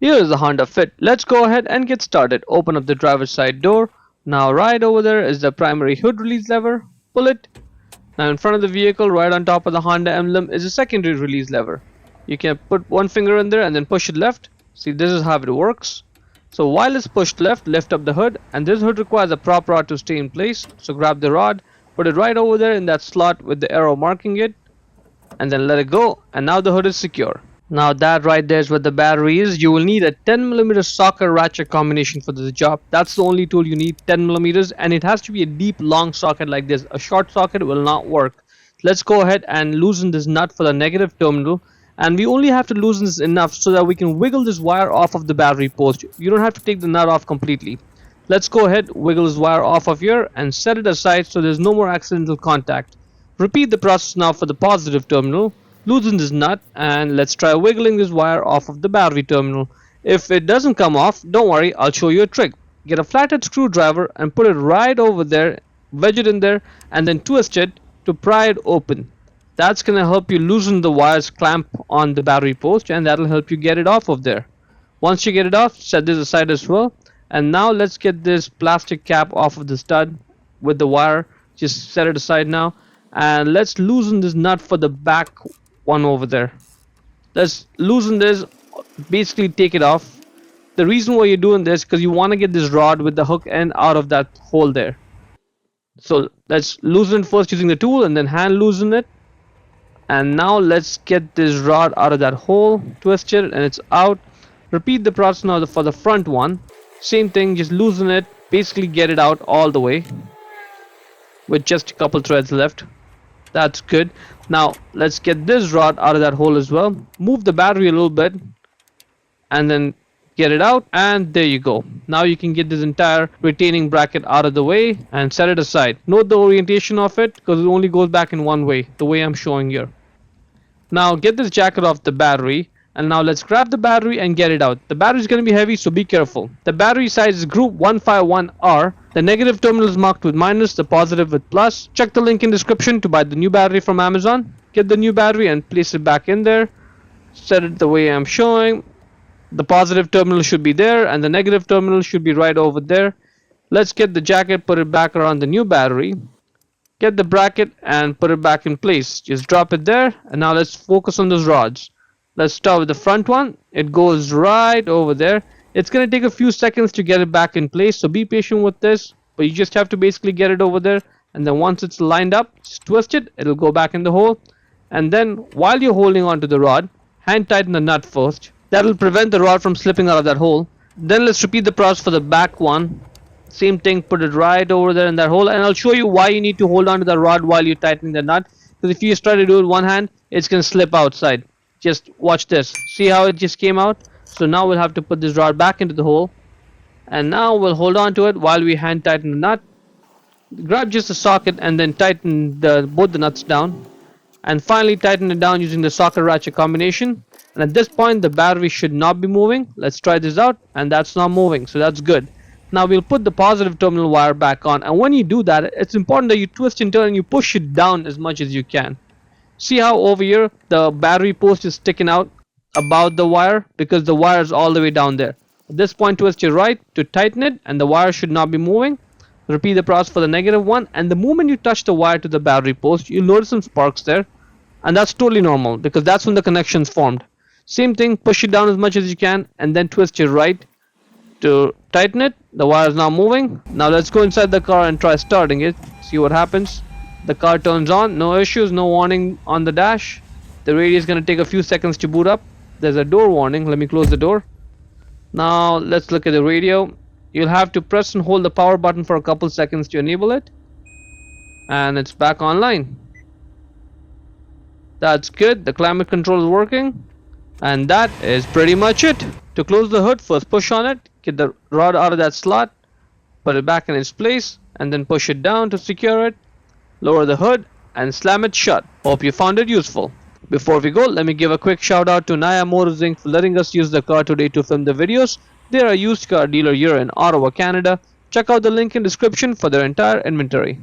Here is the Honda Fit. Let's go ahead and get started. Open up the driver's side door. Now right over there is the primary hood release lever. Pull it. Now in front of the vehicle, right on top of the Honda emblem, is a secondary release lever. You can put one finger in there and then push it left. See, this is how it works. So while it's pushed left, lift up the hood, and this hood requires a prop rod to stay in place. So grab the rod, put it right over there in that slot with the arrow marking it, and then let it go, and now the hood is secure. Now that right there is where the battery is. You will need a 10mm socket ratchet combination for this job. That's the only tool you need, 10mm, and it has to be a deep long socket like this. A short socket will not work. Let's go ahead and loosen this nut for the negative terminal, and we only have to loosen this enough so that we can wiggle this wire off of the battery post. You don't have to take the nut off completely. Let's go ahead, wiggle this wire off of here and set it aside so there's no more accidental contact. Repeat the process now for the positive terminal. Loosen this nut and let's try wiggling this wire off of the battery terminal. If it doesn't come off, don't worry, I'll show you a trick. Get a flathead screwdriver and put it right over there, wedge it in there, and then twist it to pry it open. That's gonna help you loosen the wire's clamp on the battery post, and that'll help you get it off of there. Once you get it off, set this aside as well. And now let's get this plastic cap off of the stud with the wire. Just set it aside now, and let's loosen this nut for the back one over there. Let's loosen this, basically take it off. The reason why you're doing this because you want to get this rod with the hook end out of that hole there. So let's loosen it first using the tool and then hand loosen it. And now let's get this rod out of that hole, twist it, and it's out. Repeat the process now for the front one. Same thing, just loosen it, basically get it out all the way with just a couple threads left. That's good. Now let's get this rod out of that hole as well. Move the battery a little bit and then get it out, and there you go. Now you can get this entire retaining bracket out of the way and set it aside. Note the orientation of it because it only goes back in one way, the way I'm showing here. Now get this jacket off the battery, and now let's grab the battery and get it out. The battery is going to be heavy, so be careful. The battery size is group 151R. The negative terminal is marked with minus, the positive with plus. Check the link in description to buy the new battery from Amazon. Get the new battery and place it back in there. Set it the way I'm showing. The positive terminal should be there and the negative terminal should be right over there. Let's get the jacket, put it back around the new battery. Get the bracket and put it back in place. Just drop it there, and now let's focus on those rods. Let's start with the front one. It goes right over there. It's going to take a few seconds to get it back in place, so be patient with this, but you just have to basically get it over there, and then once it's lined up, just twist it, it'll go back in the hole. And then while you're holding onto the rod, hand tighten the nut first. That'll prevent the rod from slipping out of that hole. Then let's repeat the process for the back one. Same thing, put it right over there in that hole, and I'll show you why you need to hold on to the rod while you're tightening the nut, because if you just try to do it one hand, it's going to slip outside. Just watch this. See how it just came out? So now we'll have to put this rod back into the hole, and now we'll hold on to it while we hand tighten the nut. Grab just the socket and then tighten both the nuts down, and finally tighten it down using the socket ratchet combination. And at this point the battery should not be moving. Let's try this out, and that's not moving, so that's good. Now we'll put the positive terminal wire back on, and when you do that, it's important that you twist and turn and you push it down as much as you can. See how over here the battery post is sticking out about the wire because the wire is all the way down there. At this point, twist your right to tighten it, and the wire should not be moving. Repeat the process for the negative one, and the moment you touch the wire to the battery post, you'll notice some sparks there, and that's totally normal because that's when the connection's formed. Same thing, push it down as much as you can and then twist your right to tighten it. The wire is now moving. Now let's go inside the car and try starting it. See what happens. The car turns on, no issues, no warning on the dash. The radio is going to take a few seconds to boot up. There's a door warning. Let me close the door. Now let's look at the radio. You'll have to press and hold the power button for a couple seconds to enable it, and it's back online. That's good. The climate control is working, and that is pretty much it. To close the hood, first push on it, get the rod out of that slot, put it back in its place, and then push it down to secure it. Lower the hood and slam it shut. Hope you found it useful. Before we go, let me give a quick shout out to Naya Motors Inc. for letting us use the car today to film the videos. They are a used car dealer here in Ottawa, Canada. Check out the link in description for their entire inventory.